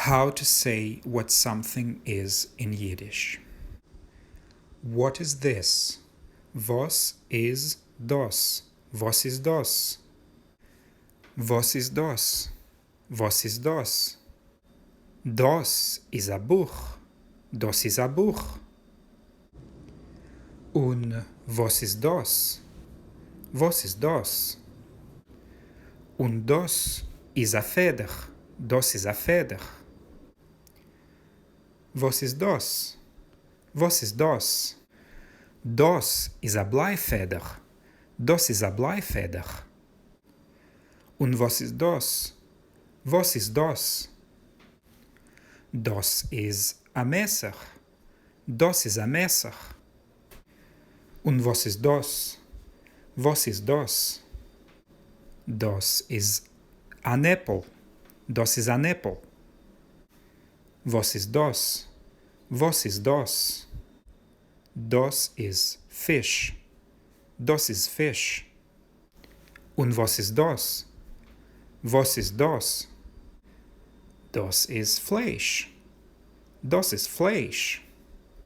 How to say what something is in Yiddish. What is this? Was is das? Was is das? Was is das? Was is das? Das is a bukh. Das is a bukh. Und was is das? Was is das? Und das is a feder. Das is a feder. Was is das? Was is das? Das is a blayfeder. Das is a blayfeder. Und was is das? Was is das? Das is a meser. Das is a meser. Und was is das? Was is das? Das is an apple. Das is an apple. Was is das? Was is das? Das is fish. Das is fish. Und was is das? Was is das? Das is fleysh. Das is fleysh.